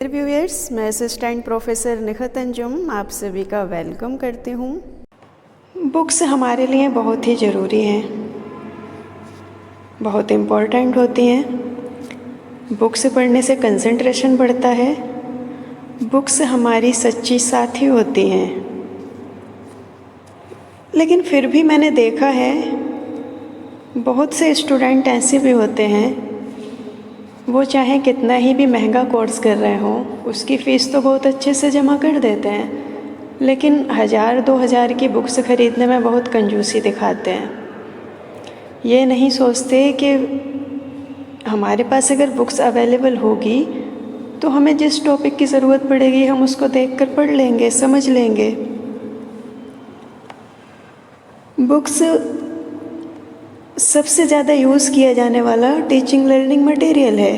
Viewers, मैं assistant professor Nikhat Anjum आप सभी का वेलकम करती हूँ। बुक्स हमारे लिए बहुत ही ज़रूरी हैं, बहुत इम्पोर्टेंट होती हैं। बुक्स पढ़ने से कंसंट्रेशन बढ़ता है। बुक्स हमारी सच्ची साथी होती हैं। लेकिन फिर भी मैंने देखा है बहुत से स्टूडेंट ऐसे भी होते हैं, वो चाहे कितना ही भी महंगा कोर्स कर रहे हों, उसकी फ़ीस तो बहुत अच्छे से जमा कर देते हैं, लेकिन 1000-2000 की बुक्स ख़रीदने में बहुत कंजूसी दिखाते हैं। ये नहीं सोचते कि हमारे पास अगर बुक्स अवेलेबल होगी तो हमें जिस टॉपिक की ज़रूरत पड़ेगी हम उसको देखकर पढ़ लेंगे, समझ लेंगे। बुक्स सबसे ज़्यादा यूज़ किया जाने वाला टीचिंग लर्निंग मटेरियल है।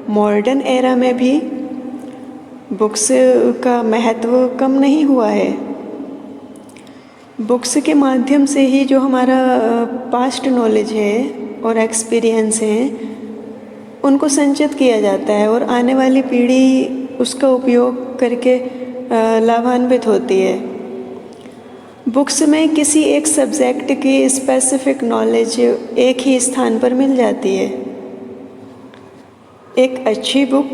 मॉडर्न एरा में भी बुक्स का महत्व कम नहीं हुआ है। बुक्स के माध्यम से ही जो हमारा पास्ट नॉलेज है और एक्सपीरियंस है उनको संचित किया जाता है और आने वाली पीढ़ी उसका उपयोग करके लाभान्वित होती है। बुक्स में किसी एक सब्जेक्ट की स्पेसिफिक नॉलेज एक ही स्थान पर मिल जाती है। एक अच्छी बुक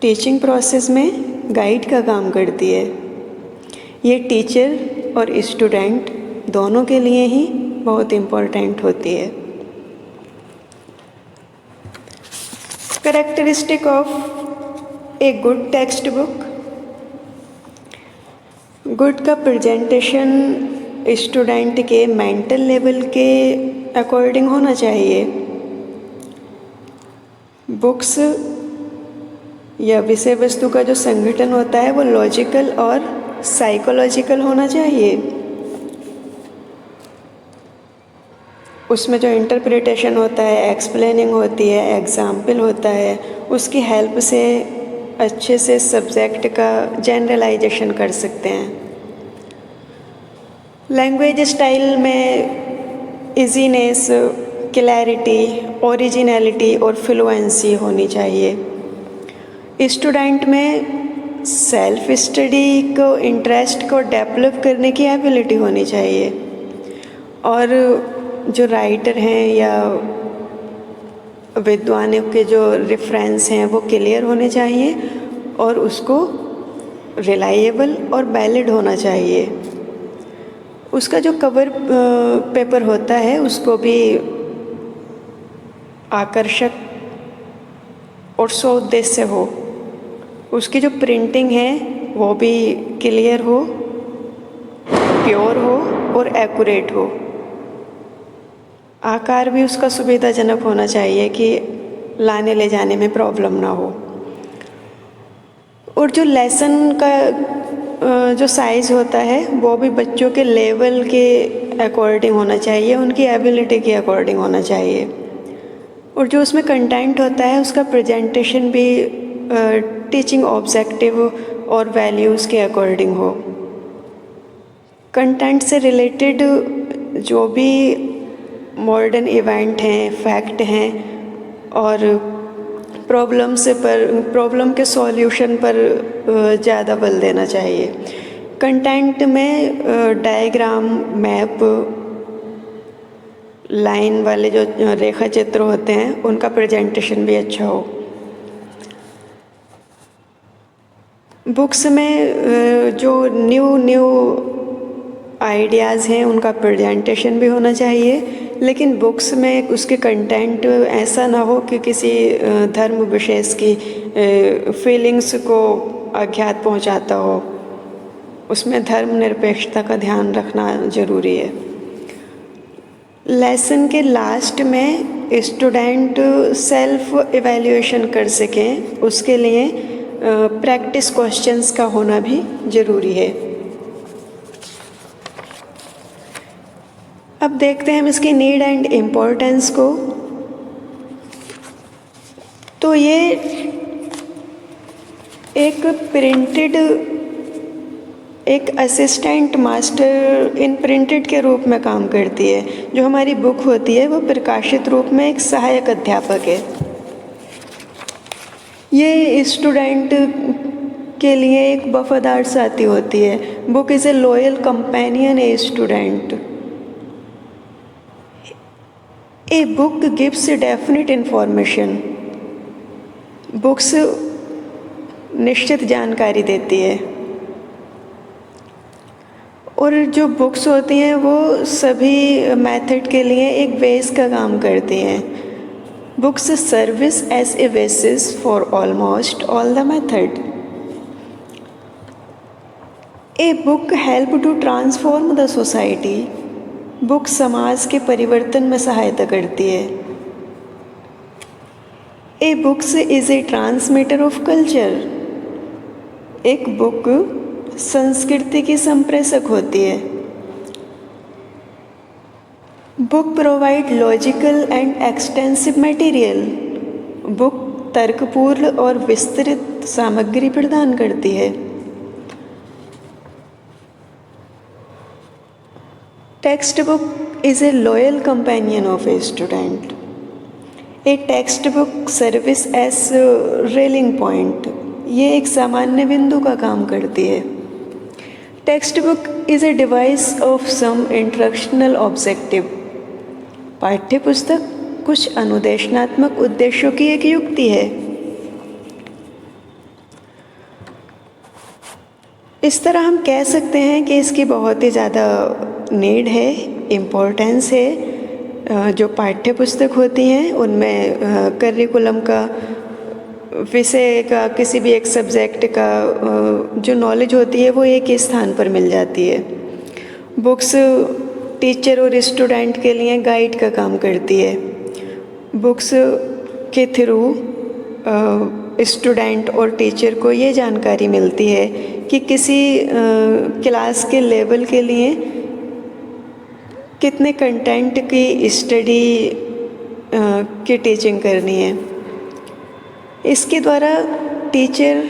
टीचिंग प्रोसेस में गाइड का काम करती है। ये टीचर और स्टूडेंट दोनों के लिए ही बहुत इम्पोर्टेंट होती है। Characteristic of a good text book. Good का प्रेजेंटेशन स्टूडेंट के मेंटल लेवल के अकॉर्डिंग होना चाहिए। बुक्स या विषय वस्तु का जो संगठन होता है वो लॉजिकल और साइकोलॉजिकल होना चाहिए। उसमें जो इंटरप्रिटेशन होता है, एक्सप्लेनिंग होती है, एग्जाम्पल होता है, उसकी हेल्प से अच्छे से सब्जेक्ट का जनरलाइजेशन कर सकते हैं। लैंग्वेज स्टाइल में इजीनेस, क्लैरिटी, ओरिजिनलिटी और फ्लुएंसी होनी चाहिए। स्टूडेंट में सेल्फ स्टडी को, इंटरेस्ट को डेवलप करने की एबिलिटी होनी चाहिए और जो राइटर हैं या विद्वानों के जो रेफरेंस हैं वो क्लियर होने चाहिए और उसको रिलायबल और वैलिड होना चाहिए। उसका जो कवर पेपर होता है उसको भी आकर्षक और सौदेश्य हो। उसकी जो प्रिंटिंग है वो भी क्लियर हो, प्योर हो और एक्यूरेट हो। आकार भी उसका सुविधाजनक होना चाहिए कि लाने ले जाने में प्रॉब्लम ना हो। और जो लेसन का जो साइज़ होता है वो भी बच्चों के लेवल के अकॉर्डिंग होना चाहिए, उनकी एबिलिटी के अकॉर्डिंग होना चाहिए। और जो उसमें कंटेंट होता है उसका प्रेजेंटेशन भी टीचिंग ऑब्जेक्टिव और वैल्यूज़ के अकॉर्डिंग हो। कंटेंट से रिलेटेड जो भी मॉडर्न इवेंट हैं, फैक्ट हैं और प्रॉब्लम के सॉल्यूशन पर ज़्यादा बल देना चाहिए। कंटेंट में डायग्राम, मैप, लाइन वाले जो रेखा चित्र होते हैं उनका प्रेजेंटेशन भी अच्छा हो। बुक्स में जो न्यू आइडियाज़ हैं उनका प्रेजेंटेशन भी होना चाहिए, लेकिन बुक्स में उसके कंटेंट ऐसा ना हो कि किसी धर्म विशेष की फीलिंग्स को आघात पहुंचाता हो। उसमें धर्मनिरपेक्षता का ध्यान रखना ज़रूरी है। लेसन के लास्ट में स्टूडेंट सेल्फ इवैल्यूएशन कर सकें, उसके लिए प्रैक्टिस क्वेश्चंस का होना भी ज़रूरी है। अब देखते हैं हम इसकी नीड एंड इम्पोर्टेंस को। तो ये एक असिस्टेंट मास्टर इन प्रिंटेड के रूप में काम करती है। जो हमारी बुक होती है वो प्रकाशित रूप में एक सहायक अध्यापक है। ये स्टूडेंट के लिए एक वफादार साथी होती है। Book is a loyal companion A student. A book gives definite information. Books निश्चित जानकारी देती है, और जो बुक्स होती हैं वो सभी मेथड के लिए एक बेस का काम करती हैं। Books service as a basis for almost all the method. A book help to transform the society. Book समाज के परिवर्तन में सहायता करती है। A books is a transmitter of culture. एक बुक संस्कृति की संप्रेषक होती है। Book provide logical and extensive material. Book तर्कपूर्ण और विस्तृत सामग्री प्रदान करती है। Text book is a loyal companion of a student. A text book service as rallying point. ये एक सामान्य बिंदु का काम करती है। Text book is a device of some instructional objective. पाठ्य पुस्तक कुछ अनुदेशनात्मक उद्देश्यों की एक युक्ति है। इस तरह हम कह सकते हैं कि इसकी बहुत ही ज़्यादा नीड है, इम्पोर्टेंस है। जो पाठ्य पुस्तक होती हैं उनमें करिकुलम का, विषय का, किसी भी एक सब्जेक्ट का जो नॉलेज होती है वो एक ही स्थान पर मिल जाती है। बुक्स टीचर और स्टूडेंट के लिए गाइड का काम करती है। बुक्स के थ्रू स्टूडेंट और टीचर को ये जानकारी मिलती है कि किसी क्लास के लेवल के लिए कितने कंटेंट की स्टडी की टीचिंग करनी है। इसके द्वारा टीचर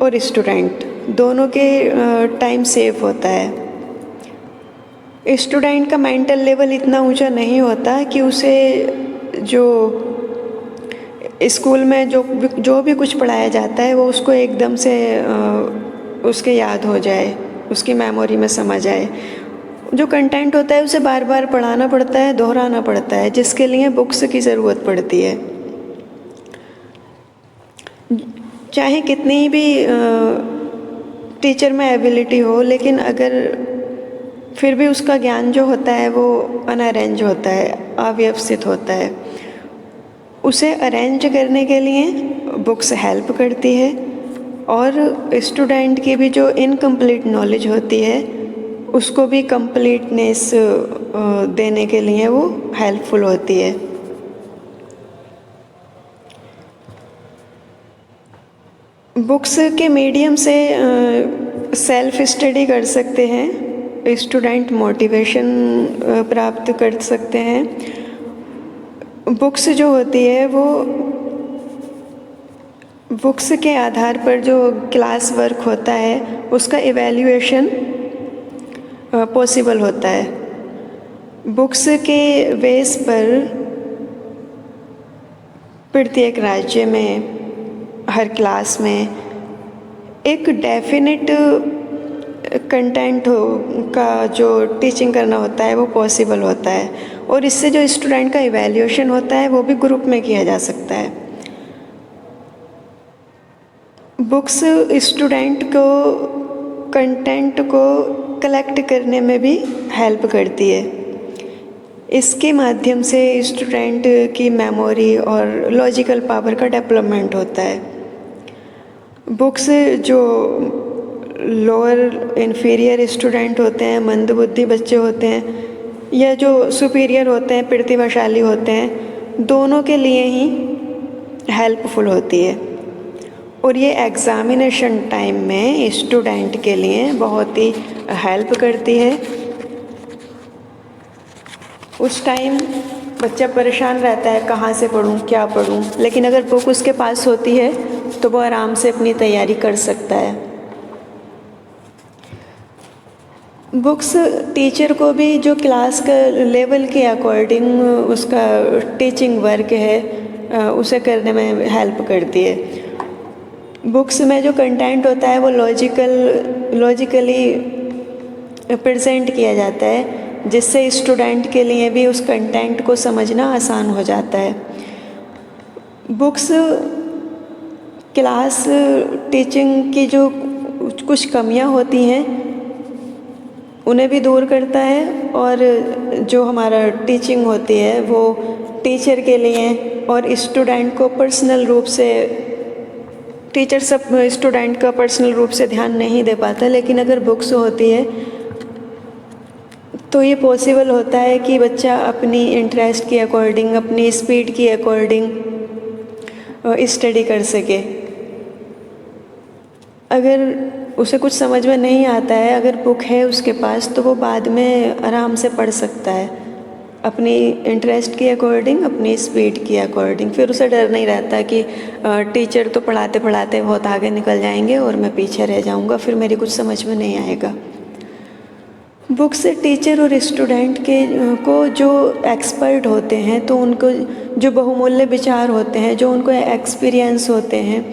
और स्टूडेंट दोनों के टाइम सेव होता है। स्टूडेंट का मेंटल लेवल इतना ऊंचा नहीं होता कि उसे जो स्कूल में जो भी कुछ पढ़ाया जाता है वो उसको एकदम से उसके याद हो जाए, उसकी मेमोरी में समझ आए। जो कंटेंट होता है उसे बार बार पढ़ाना पड़ता है, दोहराना पड़ता है, जिसके लिए बुक्स की ज़रूरत पड़ती है। चाहे कितनी भी टीचर में एबिलिटी हो, लेकिन अगर फिर भी उसका ज्ञान जो होता है वो अनअरेंज होता है, अव्यवस्थित होता है। उसे अरेंज करने के लिए बुक्स हेल्प करती है, और स्टूडेंट की भी जो इनकम्प्लीट नॉलेज होती है उसको भी कंप्लीटनेस देने के लिए वो हेल्पफुल होती है। बुक्स के मीडियम से सेल्फ स्टडी कर सकते हैं, स्टूडेंट मोटिवेशन प्राप्त कर सकते हैं। बुक्स जो होती है वो बुक्स के आधार पर जो क्लास वर्क होता है उसका इवैल्यूएशन पॉसिबल होता है। बुक्स के बेस पर प्रत्येक राज्य में, हर क्लास में एक डेफिनेट कंटेंट का जो टीचिंग करना होता है वो पॉसिबल होता है, और इससे जो स्टूडेंट का इवैल्यूएशन होता है वो भी ग्रुप में किया जा सकता है। बुक्स स्टूडेंट को कंटेंट को कलेक्ट करने में भी हेल्प करती है। इसके माध्यम से स्टूडेंट की मेमोरी और लॉजिकल पावर का डेवलपमेंट होता है। बुक्स जो लोअर इन्फीरियर स्टूडेंट होते हैं, मंदबुद्धि बच्चे होते हैं, या जो सुपीरियर होते हैं, प्रतिभाशाली होते हैं, दोनों के लिए ही हेल्पफुल होती है। और ये एग्ज़ामिनेशन टाइम में स्टूडेंट के लिए बहुत ही हेल्प करती है। उस टाइम बच्चा परेशान रहता है, कहाँ से पढूं, क्या पढूं, लेकिन अगर बुक उसके पास होती है तो वो आराम से अपनी तैयारी कर सकता है। बुक्स टीचर को भी जो क्लास का लेवल के अकॉर्डिंग उसका टीचिंग वर्क है उसे करने में हेल्प करती है। बुक्स में जो कंटेंट होता है वो लॉजिकली प्रेजेंट किया जाता है, जिससे स्टूडेंट के लिए भी उस कंटेंट को समझना आसान हो जाता है। बुक्स क्लास टीचिंग की जो कुछ कमियां होती हैं उन्हें भी दूर करता है, और जो हमारा टीचिंग होती है वो टीचर के लिए और स्टूडेंट को पर्सनल रूप से, टीचर सब स्टूडेंट का पर्सनल रूप से ध्यान नहीं दे पाता, लेकिन अगर बुक्स होती है तो ये पॉसिबल होता है कि बच्चा अपनी इंटरेस्ट के अकॉर्डिंग, अपनी स्पीड के अकॉर्डिंग स्टडी कर सके। अगर उसे कुछ समझ में नहीं आता है, अगर बुक है उसके पास, तो वो बाद में आराम से पढ़ सकता है अपनी इंटरेस्ट के अकॉर्डिंग, अपनी स्पीड के अकॉर्डिंग। फिर उसे डर नहीं रहता कि टीचर तो पढ़ाते पढ़ाते बहुत आगे निकल जाएंगे और मैं पीछे रह जाऊंगा, फिर मेरी कुछ समझ में नहीं आएगा। बुक से टीचर और स्टूडेंट को जो एक्सपर्ट होते हैं, तो उनको जो बहुमूल्य विचार होते हैं, जो उनको एक्सपीरियंस होते हैं,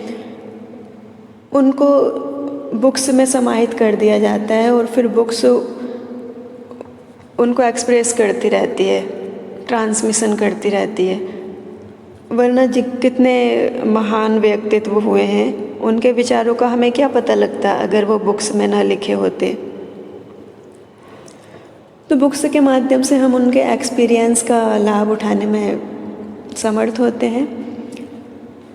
उनको बुक्स में समाहित कर दिया जाता है, और फिर बुक्स उनको एक्सप्रेस करती रहती है, ट्रांसमिशन करती रहती है। वरना कितने महान व्यक्तित्व हुए हैं, उनके विचारों का हमें क्या पता लगता अगर वो बुक्स में ना लिखे होते। तो बुक्स के माध्यम से हम उनके एक्सपीरियंस का लाभ उठाने में समर्थ होते हैं।